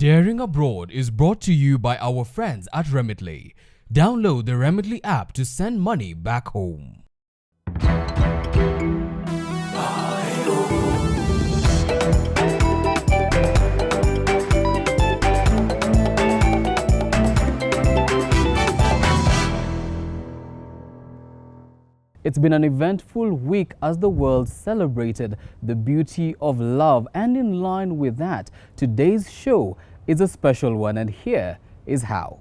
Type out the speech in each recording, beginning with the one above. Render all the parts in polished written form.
Daring Abroad is brought to you by our friends at Remitly. Download the Remitly app to send money back home. It's been an eventful week as the world celebrated the beauty of love, and in line with that, today's show is a special one, and here is how.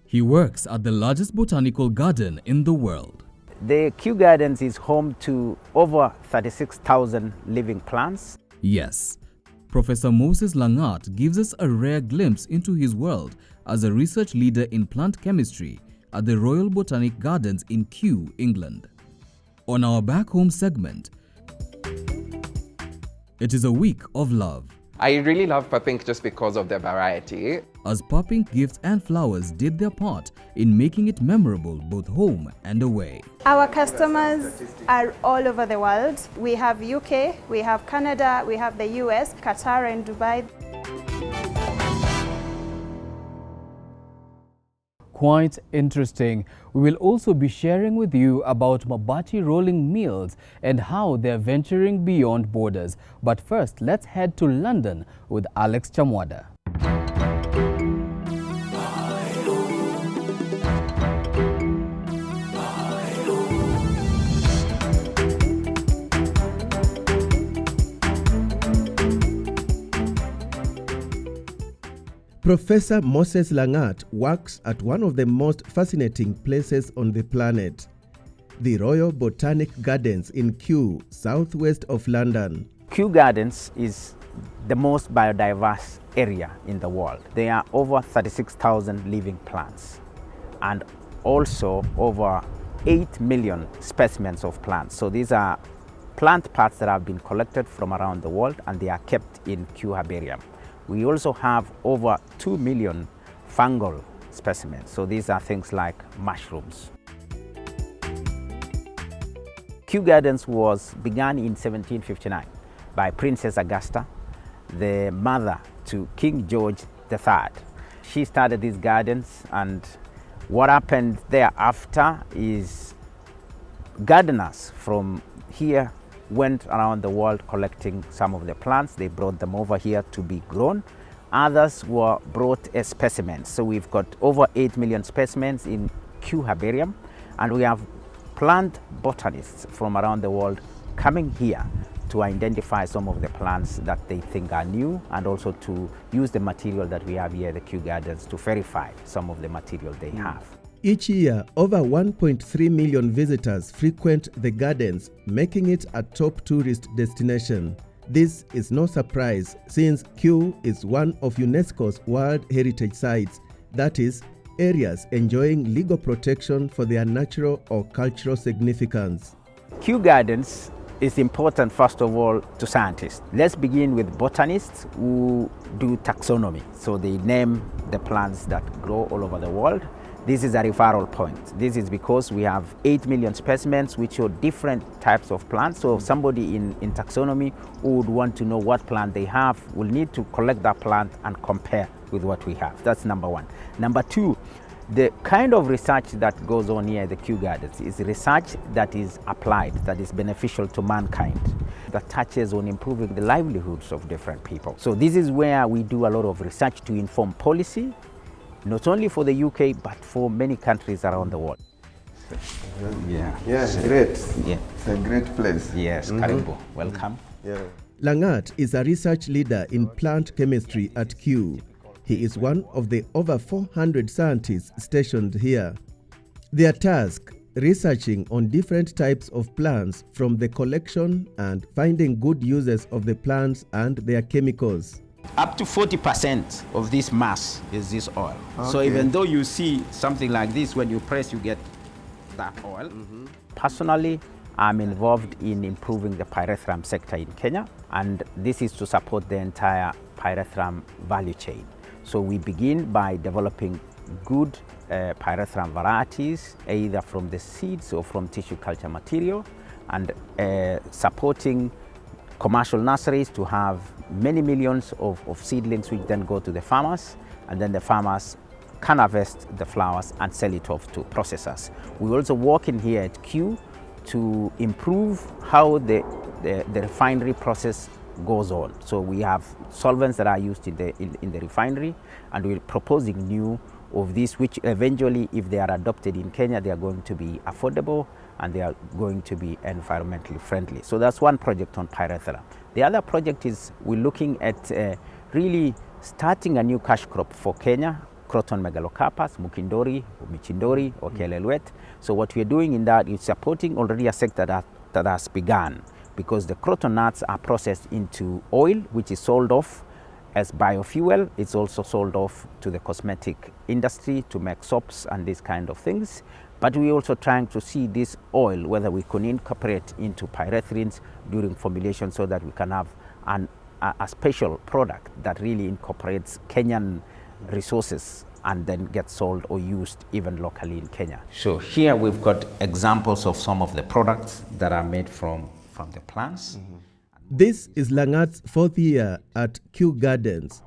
He works at the largest botanical garden in the world. The Kew Gardens is home to over 36,000 living plants. Yes, Professor Moses Langat gives us a rare glimpse into his world as a research leader in plant chemistry at the Royal Botanic Gardens in Kew, England. On our Back Home segment, it is a week of love. I really love Purpink just because of the variety. As Purpink gifts and flowers did their part in making it memorable both home and away. Our customers are all over the world. We have UK, we have Canada, we have the US, Qatar and Dubai. Quite interesting. We will also be sharing with you about Mabati rolling mills and how they're venturing beyond borders. But first, let's head to London with Alex Chamwada. Professor Moses Langat works at one of the most fascinating places on the planet, the Royal Botanic Gardens in Kew, southwest of London. Kew Gardens is the most biodiverse area in the world. There are over 36,000 living plants and also over 8 million specimens of plants. So these are plant parts that have been collected from around the world and they are kept in Kew Herbarium. We also have over 2 million fungal specimens. So these are things like mushrooms. Kew Gardens was begun in 1759 by Princess Augusta, the mother to King George III. She started these gardens, and what happened thereafter is gardeners from here went around the world collecting some of the plants. They brought them over here to be grown. Others were brought as specimens. So we've got over 8 million specimens in Kew Herbarium, and we have plant botanists from around the world coming here to identify some of the plants that they think are new, and also to use the material that we have here at the Kew Gardens to verify some of the material they have. Each year, over 1.3 million visitors frequent the gardens, making it a top tourist destination. This is no surprise, since Kew is one of UNESCO's World Heritage Sites, that is, areas enjoying legal protection for their natural or cultural significance. Kew Gardens is important, first of all, to scientists. Let's begin with botanists who do taxonomy. So they name the plants that grow all over the world. This is a referral point. This is because we have 8 million specimens which show different types of plants. So somebody in taxonomy who would want to know what plant they have will need to collect that plant and compare with what we have. That's number one. Number two, the kind of research that goes on here at the Kew Gardens is research that is applied, that is beneficial to mankind, that touches on improving the livelihoods of different people. So this is where we do a lot of research to inform policy, not only for the UK, but for many countries around the world. Yeah, great. Yeah. It's a great place. Yes, Karibu. Welcome. Yeah. Langat is a research leader in plant chemistry at Kew. He is one of the over 400 scientists stationed here. Their task, researching on different types of plants from the collection and finding good uses of the plants and their chemicals. Up to 40% of this mass is this oil. So Okay. even though you see something like this, when you press, you get that oil. Personally, I'm involved in improving the pyrethrum sector in Kenya, and this is to support the entire pyrethrum value chain. So we begin by developing good pyrethrum varieties, either from the seeds or from tissue culture material, and supporting commercial nurseries to have many millions of seedlings which then go to the farmers, and then the farmers can harvest the flowers and sell it off to processors. We also work in here at Kew to improve how the refinery process goes on. So we have solvents that are used in the refinery, and we're proposing new of these, which eventually, if they are adopted in Kenya, they are going to be affordable and they are going to be environmentally friendly. So that's one project on pyrethrum. The other project is we're looking at really starting a new cash crop for Kenya, Croton megalocarpus, Mukindori, or Michindori, or Kelelwet. So what we're doing in that is supporting already a sector that has begun, because the croton nuts are processed into oil, which is sold off as biofuel. It's also sold off to the cosmetic industry to make soaps and these kind of things. But we're also trying to see this oil, whether we can incorporate into pyrethrins during formulation, so that we can have a special product that really incorporates Kenyan resources and then gets sold or used even locally in Kenya. So here we've got examples of some of the products that are made from the plants. This is Langat's 4th year at Kew Gardens.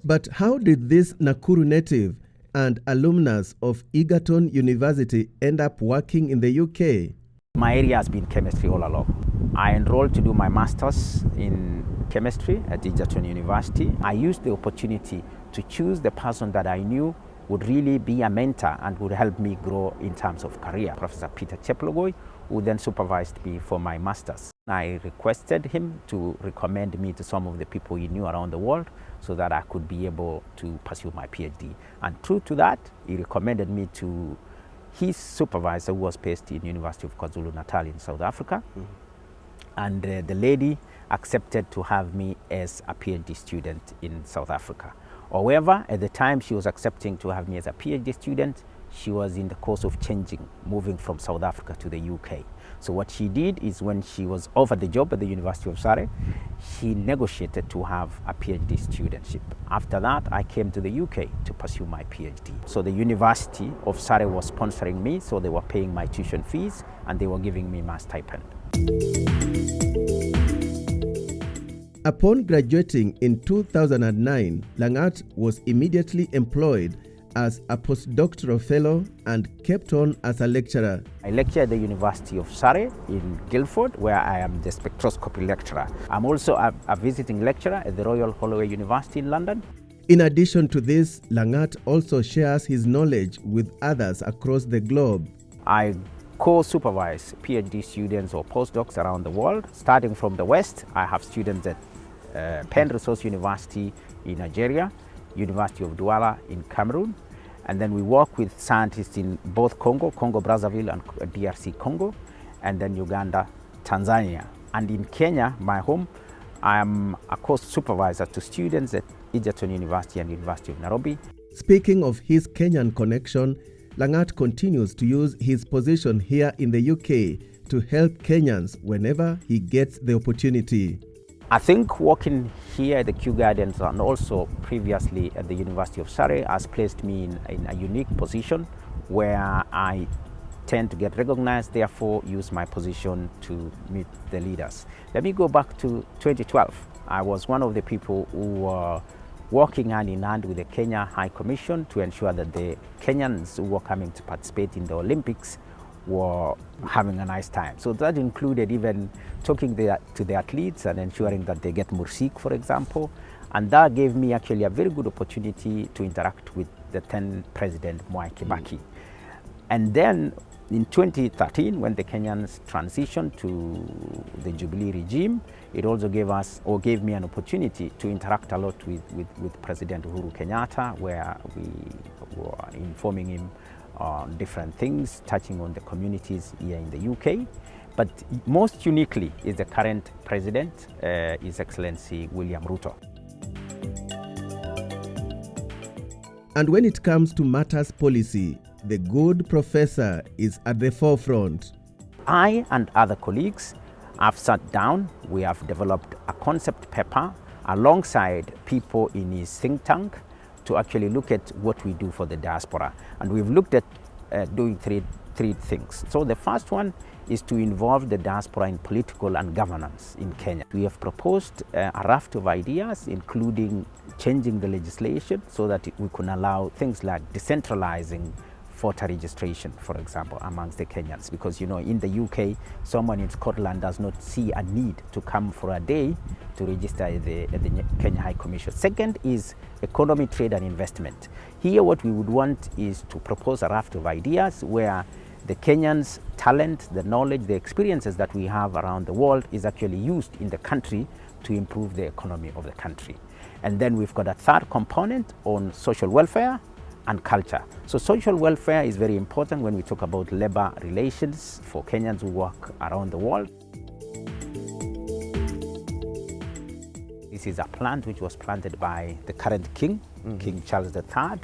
But how did this Nakuru native and alumnus of Egerton University end up working in the UK? My area has been chemistry all along. I enrolled to do my master's in chemistry at Egerton University. I used the opportunity to choose the person that I knew would really be a mentor and would help me grow in terms of career. Professor Peter Cheplogoi, who then supervised me for my master's. I requested him to recommend me to some of the people he knew around the world so that I could be able to pursue my PhD. And true to that, he recommended me to his supervisor, who was based in University of KwaZulu-Natal in South Africa. And the lady accepted to have me as a PhD student in South Africa. However, at the time she was accepting to have me as a PhD student, she was in the course of changing, moving from South Africa to the UK. So what she did is, when she was offered the job at the University of Surrey, she negotiated to have a PhD studentship. After that, I came to the UK to pursue my PhD. So the University of Surrey was sponsoring me, so they were paying my tuition fees and they were giving me my stipend. Upon graduating in 2009, Langat was immediately employed as a postdoctoral fellow and kept on as a lecturer. I lecture at the University of Surrey in Guildford, where I am the spectroscopy lecturer. I'm also a visiting lecturer at the Royal Holloway University in London. In addition to this, Langat also shares his knowledge with others across the globe. I co-supervise PhD students or postdocs around the world. Starting from the West, I have students at Penn Resource University in Nigeria, University of Douala in Cameroon, and then we work with scientists in both Congo Brazzaville and DRC Congo, and then Uganda, Tanzania. And in Kenya, my home, I am a course supervisor to students at Egerton University and University of Nairobi. Speaking of his Kenyan connection, Langat continues to use his position here in the UK to help Kenyans whenever he gets the opportunity. I think working here at the Kew Gardens and also previously at the University of Surrey has placed me in a unique position where I tend to get recognized, therefore use my position to meet the leaders. Let me go back to 2012. I was one of the people who were working hand in hand with the Kenya High Commission to ensure that the Kenyans who were coming to participate in the Olympics were having a nice time. So that included even talking to the athletes and ensuring that they get mursik, for example. And that gave me actually a very good opportunity to interact with the then President Mwai Kibaki. And then in 2013, when the Kenyans transitioned to the Jubilee regime, it also gave me an opportunity to interact a lot with President Uhuru Kenyatta, where we were informing him on different things touching on the communities here in the UK. But most uniquely is the current president, His Excellency William Ruto. And when it comes to matters policy, the good professor is at the forefront. I and other colleagues have sat down. We have developed a concept paper alongside people in his think tank to actually look at what we do for the diaspora. And we've looked at doing three things. So the first one is to involve the diaspora in political and governance in Kenya. We have proposed a raft of ideas, including changing the legislation so that we can allow things like decentralizing voter registration, for example, amongst the Kenyans. Because, you know, in the UK, someone in Scotland does not see a need to come for a day to register at the Kenya High Commission. Second is economy, trade and investment. Here what we would want is to propose a raft of ideas where the Kenyans' talent, the knowledge, the experiences that we have around the world is actually used in the country to improve the economy of the country. And then we've got a third component on social welfare and culture. So social welfare is very important when we talk about labor relations for Kenyans who work around the world. This is a plant which was planted by the current king, King Charles III.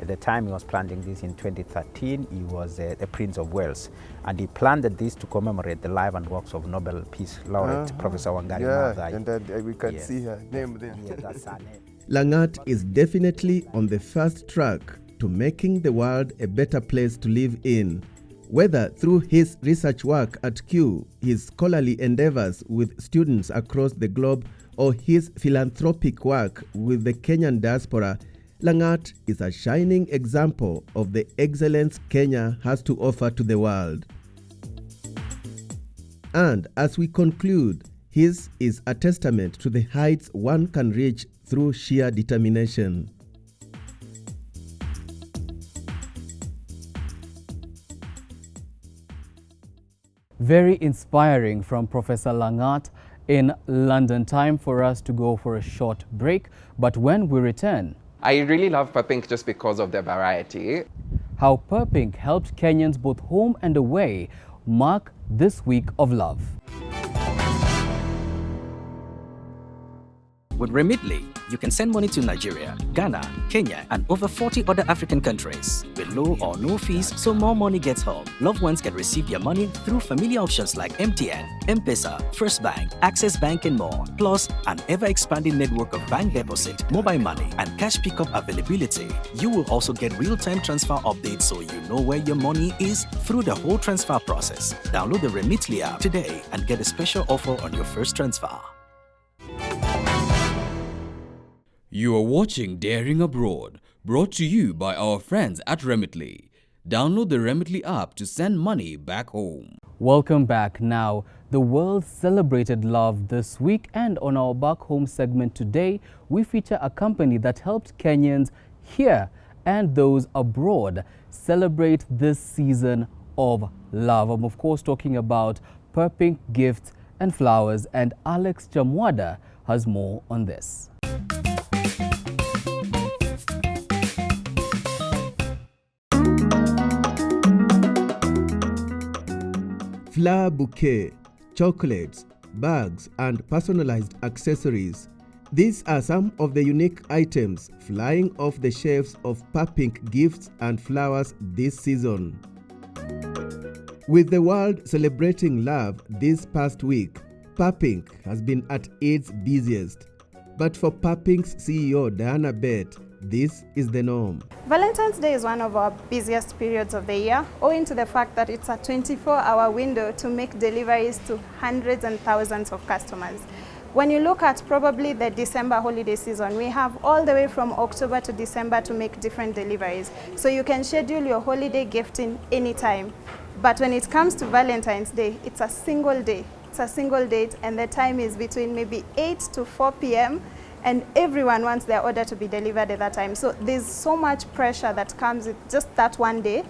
At the time he was planting this in 2013, he was the Prince of Wales. And he planted this to commemorate the life and works of Nobel Peace Laureate Professor Wangari Maathai. And we can see her name there. Yeah, that's her name. Langat is definitely on the fast track to making the world a better place to live in. Whether through his research work at Kew, his scholarly endeavors with students across the globe, or his philanthropic work with the Kenyan diaspora, Langat is a shining example of the excellence Kenya has to offer to the world. And as we conclude, his is a testament to the heights one can reach through sheer determination. Very inspiring from Professor Langat. In London, time for us to go for a short break, but when we return, I really love Purpink just because of their variety. how Purpink helped Kenyans both home and away mark this week of love. With Remitly, you can send money to Nigeria, Ghana, Kenya, and over 40 other African countries with low or no fees, so more money gets home. Loved ones can receive their money through familiar options like MTN, M-Pesa, First Bank, Access Bank, and more. Plus, an ever-expanding network of bank deposit, mobile money, and cash pickup availability. You will also get real-time transfer updates so you know where your money is through the whole transfer process. Download the Remitly app today and get a special offer on your first transfer. You are watching Daring Abroad, brought to you by our friends at Remitly. Download the Remitly app to send money back home. Welcome back. Now, the world celebrated love this week, and on our back home segment today, we feature a company that helped Kenyans here and those abroad celebrate this season of love. I'm of course talking about Purpink Gifts and Flowers, and Alex Chamwada has more on this. Flower bouquet, chocolates, bags, and personalized accessories. These are some of the unique items flying off the shelves of Purpink Gifts and Flowers this season. With the world celebrating love this past week, Purpink has been at its busiest. But for Purpink's CEO Diana Bett, this is the norm. Valentine's Day is one of our busiest periods of the year, owing to the fact that it's a 24-hour window to make deliveries to hundreds and thousands of customers. When you look at probably the December holiday season, we have all the way from October to December to make different deliveries. So you can schedule your holiday gifting anytime. But when it comes to Valentine's Day, it's a single day. It's a single date, and the time is between maybe 8 to 4 p.m. and everyone wants their order to be delivered at that time. So there's so much pressure that comes with just that one day.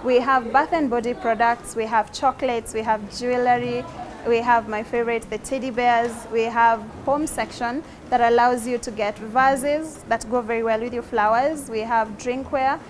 We have bath and body products, we have chocolates, we have jewelry, we have my favorite, the teddy bears. We have home section that allows you to get vases that go very well with your flowers. We have drinkware.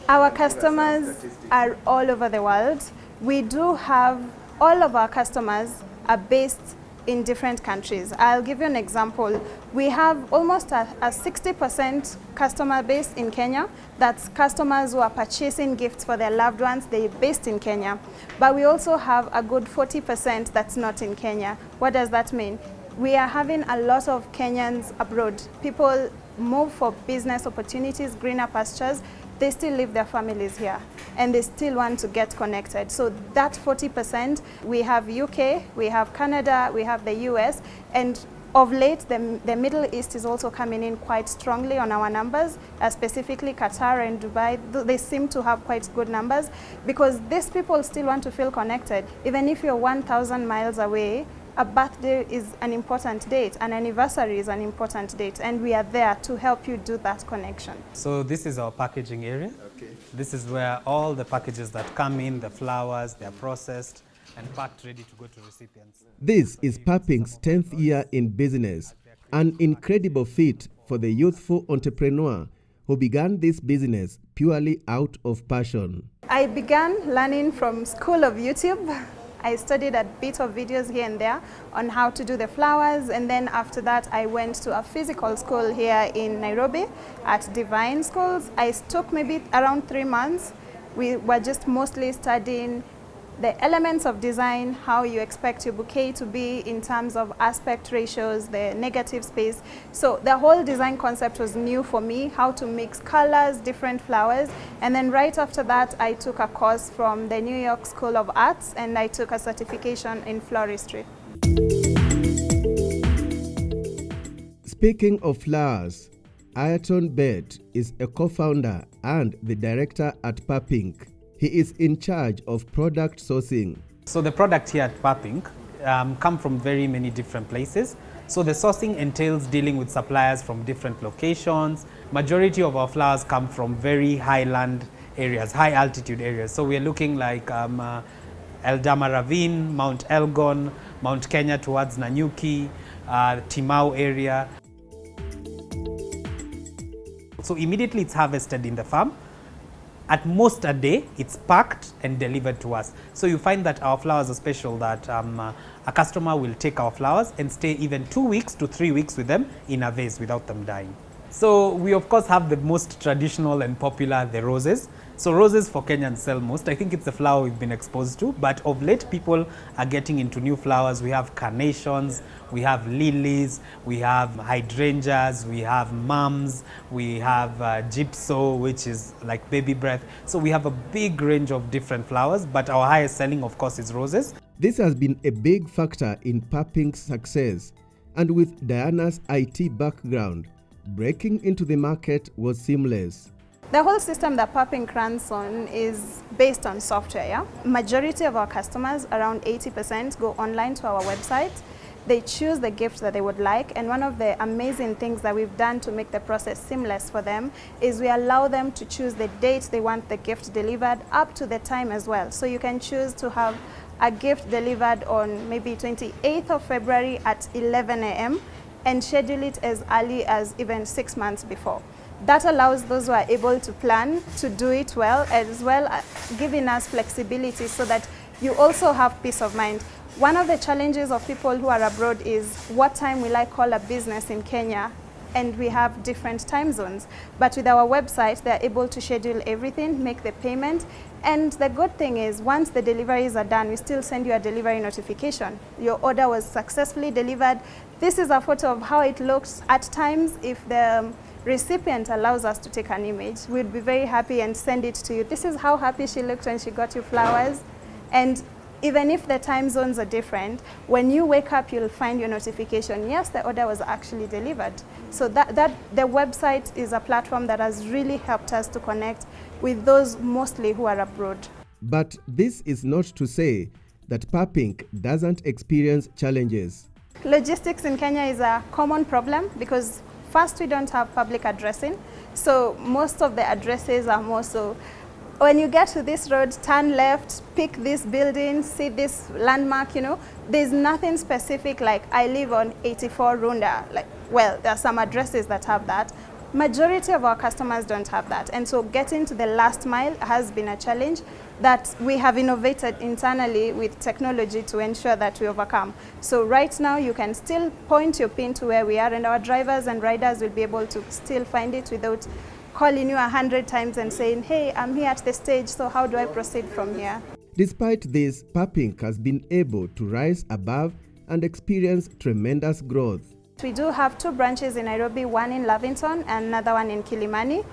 Our customers are all over the world. We do have all of our customers are based in different countries. I'll give you an example. We have almost a 60% customer base in Kenya. That's customers who are purchasing gifts for their loved ones. They're based in Kenya. But we also have a good 40% that's not in Kenya. What does that mean? We are having a lot of Kenyans abroad. People move for business opportunities, greener pastures. they still leave their families here and they still want to get connected. So that 40%, we have UK, we have Canada, we have the US, and of late, the Middle East is also coming in quite strongly on our numbers, specifically Qatar and Dubai. They seem to have quite good numbers because these people still want to feel connected. Even if you're 1,000 miles away, a birthday is an important date, an anniversary is an important date, and we are there to help you do that connection. So this is our packaging area. Okay. This is where all the packages that come in, the flowers, they're processed and packed ready to go to recipients. This is Papping's 10th year in business, an incredible feat for the youthful entrepreneur who began this business purely out of passion. I began learning from School of YouTube. I studied a bit of videos here and there on how to do the flowers, and then after that I went to a physical school here in Nairobi at Divine Schools. I took maybe around 3 months. We were just mostly studying the elements of design, how you expect your bouquet to be in terms of aspect ratios, the negative space. So the whole design concept was new for me, how to mix colors, different flowers. And then right after that, I took a course from the New York School of Arts and I took a certification in floristry. Speaking of flowers, Ayrton Bett is a co-founder and the director at Papping. He is in charge of product sourcing. So the product here at Papping come from very many different places. So the sourcing entails dealing with suppliers from different locations. Majority of our flowers come from very highland areas, high altitude areas. So we're looking like Eldama Ravine, Mount Elgon, Mount Kenya towards Nanyuki, Timau area. So immediately it's harvested in the farm. At most a day, it's packed and delivered to us. So you find that our flowers are special, that a customer will take our flowers and stay even 2 weeks to 3 weeks with them in a vase without them dying. So we of course have the most traditional and popular, the roses. So roses for Kenyans sell most. I think it's the flower we've been exposed to, but of late people are getting into new flowers. We have carnations, we have lilies, we have hydrangeas, we have mums, we have gypso, which is like baby breath. So we have a big range of different flowers, but our highest selling of course is roses. This has been a big factor in Papping's success, and with Diana's IT background, breaking into the market was seamless. The whole system that Papping runs on is based on software. Yeah? Majority of our customers, around 80%, go online to our website. They choose the gift that they would like, and one of the amazing things that we've done to make the process seamless for them is we allow them to choose the date they want the gift delivered up to the time as well. So you can choose to have a gift delivered on maybe 28th of February at 11 a.m. and schedule it as early as even 6 months before. That allows those who are able to plan to do it well, as well as giving us flexibility so that you also have peace of mind. One of the challenges of people who are abroad is, what time will I call a business in Kenya? And we have different time zones. But with our website, they're able to schedule everything, make the payment. And the good thing is, once the deliveries are done, we still send you a delivery notification. Your order was successfully delivered. This is a photo of how it looks. At times, if the recipient allows us to take an image, we'd be very happy and send it to you. This is how happy she looked when she got you flowers. And even if the time zones are different, when you wake up, you'll find your notification. Yes, the order was actually delivered. So the website is a platform that has really helped us to connect with those mostly who are abroad. But this is not to say that Papping doesn't experience challenges. Logistics in Kenya is a common problem because first, we don't have public addressing. So most of the addresses are more so, when you get to this road, turn left, pick this building, see this landmark, you know. There's nothing specific like I live on 84 Runda. Like, well, there are some addresses that have that. Majority of our customers don't have that. And so getting to the last mile has been a challenge that we have innovated internally with technology to ensure that we overcome. So right now you can still point your pin to where we are, and our drivers and riders will be able to still find it without calling you 100 times and saying, hey, I'm here at the stage, so how do I proceed from here? Despite this, Papping has been able to rise above and experience tremendous growth. We do have 2 branches in Nairobi, one in Lavington and another one in Kilimani.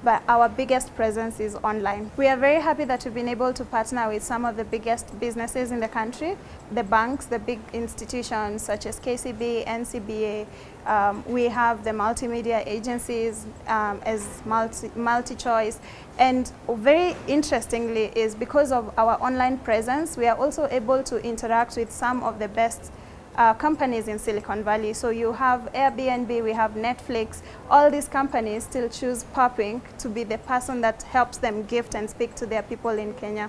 but our biggest presence is online. We are very happy that we've been able to partner with some of the biggest businesses in the country, the banks, the big institutions such as KCB, NCBA. We have the multimedia agencies as MultiChoice. And very interestingly is because of our online presence, we are also able to interact with some of the best companies in Silicon Valley. So you have Airbnb, we have Netflix. All these companies still choose Papink to be the person that helps them gift and speak to their people in Kenya.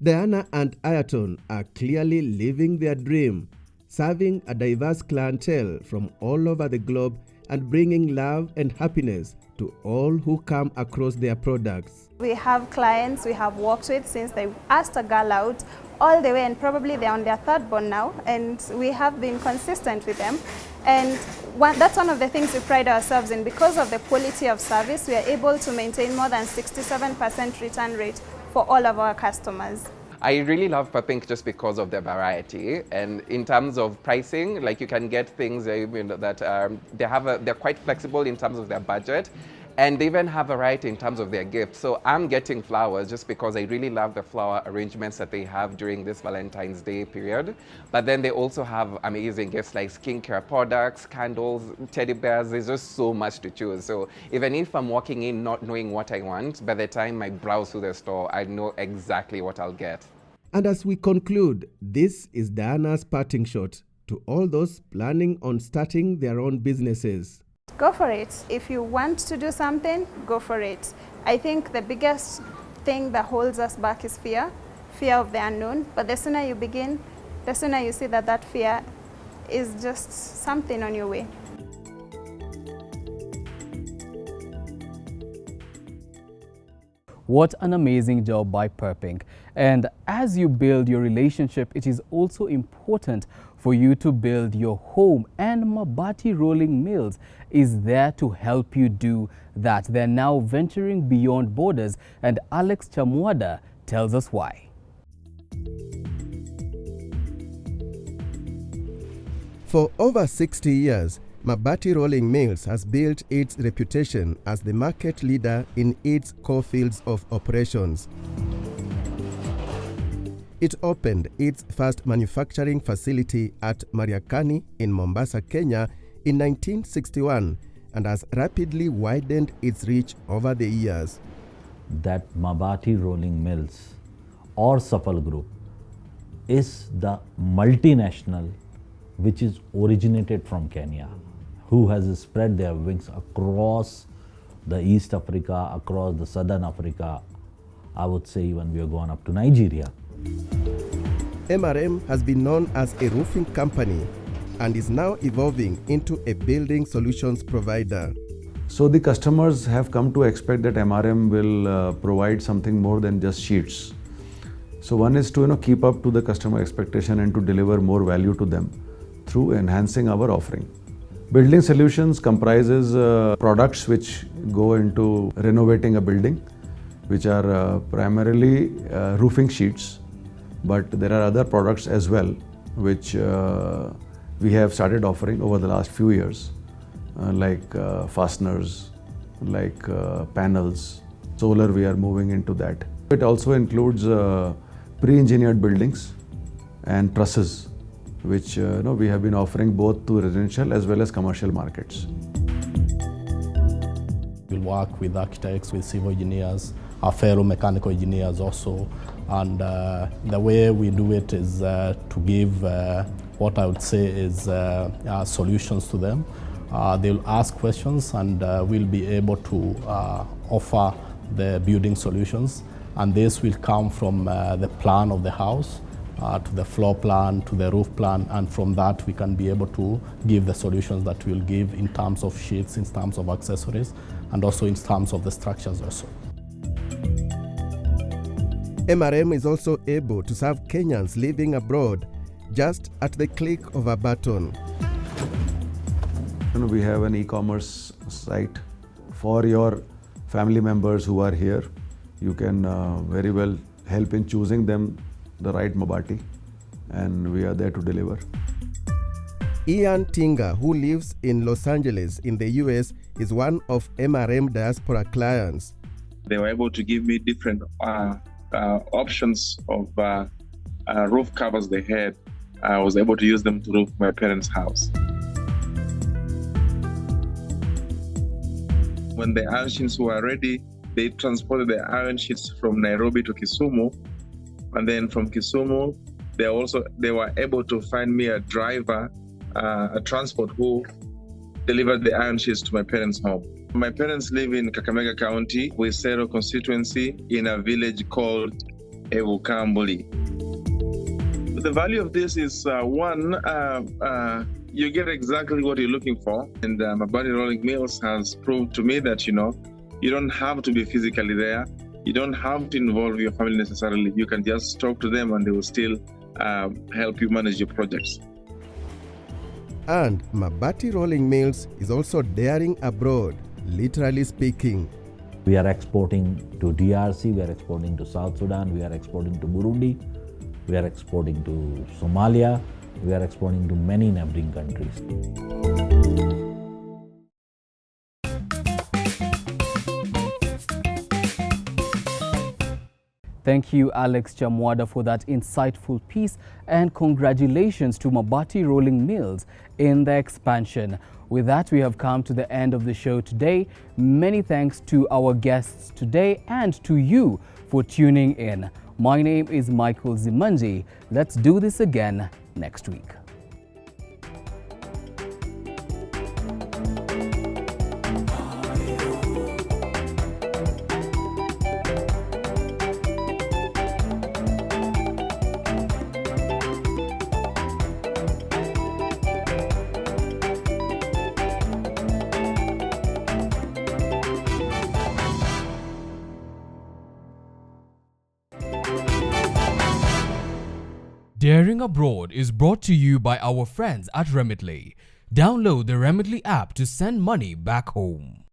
Diana and Ayrton are clearly living their dream, serving a diverse clientele from all over the globe and bringing love and happiness to all who come across their products. We have clients we have worked with since they asked a girl out all the way, and probably they're on their third born now, and we have been consistent with them. And that's one of the things we pride ourselves in. Because of the quality of service, we are able to maintain more than 67% return rate for all of our customers. I really love Papink just because of their variety, and in terms of pricing, like you can get things that they're quite flexible in terms of their budget, and they even have variety in terms of their gifts. So I'm getting flowers just because I really love the flower arrangements that they have during this Valentine's Day period. But then they also have amazing gifts like skincare products, candles, teddy bears. There's just so much to choose. So even if I'm walking in not knowing what I want, by the time I browse through the store, I know exactly what I'll get. And as we conclude, this is Diana's parting shot to all those planning on starting their own businesses. Go for it. If you want to do something, go for it. I think the biggest thing that holds us back is fear of the unknown. But the sooner you begin, the sooner you see that that fear is just something on your way. What an amazing job by Papink. And as you build your relationship, it is also important for you to build your home. And Mabati Rolling Mills is there to help you do that. They're now venturing beyond borders, and Alex Chamwada tells us why. For over 60 years, Mabati Rolling Mills has built its reputation as the market leader in its core fields of operations. It opened its first manufacturing facility at Mariakani in Mombasa, Kenya in 1961 and has rapidly widened its reach over the years. That Mabati Rolling Mills or Safal Group is the multinational which is originated from Kenya, who has spread their wings across the East Africa, across the Southern Africa. I would say even we have gone up to Nigeria. MRM has been known as a roofing company and is now evolving into a building solutions provider. So the customers have come to expect that MRM will provide something more than just sheets. So one is to keep up to the customer expectation and to deliver more value to them through enhancing our offering. Building solutions comprises products which go into renovating a building, which are primarily roofing sheets, but there are other products as well which we have started offering over the last few years, like fasteners, like panels, solar. We are moving into that. It also includes pre-engineered buildings and trusses, which we have been offering both to residential as well as commercial markets. We'll work with architects, with civil engineers, our fellow mechanical engineers also, and the way we do it is to give what I would say is solutions to them. They'll ask questions and we'll be able to offer the building solutions, and this will come from the plan of the house to the floor plan, to the roof plan, and from that we can be able to give the solutions that we'll give in terms of sheets, in terms of accessories, and also in terms of the structures also. MRM is also able to serve Kenyans living abroad just at the click of a button. We have an e-commerce site for your family members who are here. You can very well help in choosing them the right Mabati, and we are there to deliver. Ian Tinga, who lives in Los Angeles in the US, is one of MRM diaspora clients. They were able to give me different options of roof covers they had. I was able to use them to roof my parents' house. When the iron sheets were ready, they transported the iron sheets from Nairobi to Kisumu, and then from Kisumu, they were able to find me a driver, a transport who delivered the iron sheets to my parents' home. My parents live in Kakamega County, Wisero constituency, in a village called Evukambuli. The value of this is one, you get exactly what you're looking for. And Mabati Rolling Mills has proved to me that, you don't have to be physically there. You don't have to involve your family necessarily. You can just talk to them and they will still help you manage your projects. And Mabati Rolling Mills is also daring abroad, literally speaking. We are exporting to DRC, we are exporting to South Sudan, we are exporting to Burundi, we are exporting to Somalia, we are exporting to many neighboring countries. Thank you, Alex Chamwada, for that insightful piece, and congratulations to Mabati Rolling Mills in the expansion. With that, we have come to the end of the show today. Many thanks to our guests today and to you for tuning in. My name is Michael Zimanji. Let's do this again next week. Daring Abroad is brought to you by our friends at Remitly. Download the Remitly app to send money back home.